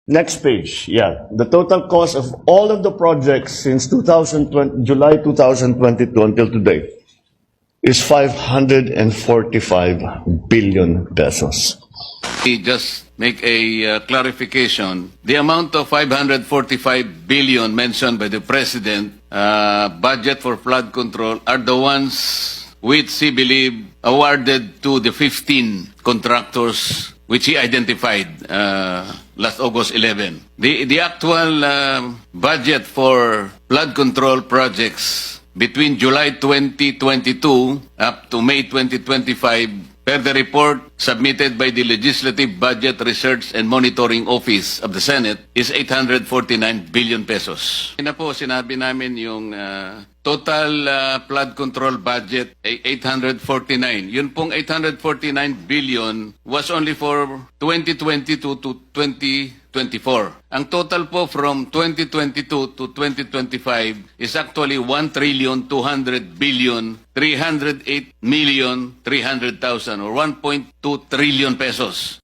Next page, yeah. The total cost of all of the projects since 2020, July 2022 until today is 545 billion pesos. Just make a clarification. The amount of 545 billion mentioned by the President, budget for flood control, are the ones which he believed awarded to the 15 contractors which he identified last August 11. The actual budget for flood control projects between July 2022 up to May 2025, per the report submitted by the Legislative Budget Research and Monitoring Office of the Senate, is 849 billion pesos. Ina po, sinabi namin yung total flood control budget ay 849. Yun pong 849 billion was only for 2022 to 2024. Ang total po from 2022 to 2025 is actually 1,200,000,308,300,000 or 1.2 trillion pesos.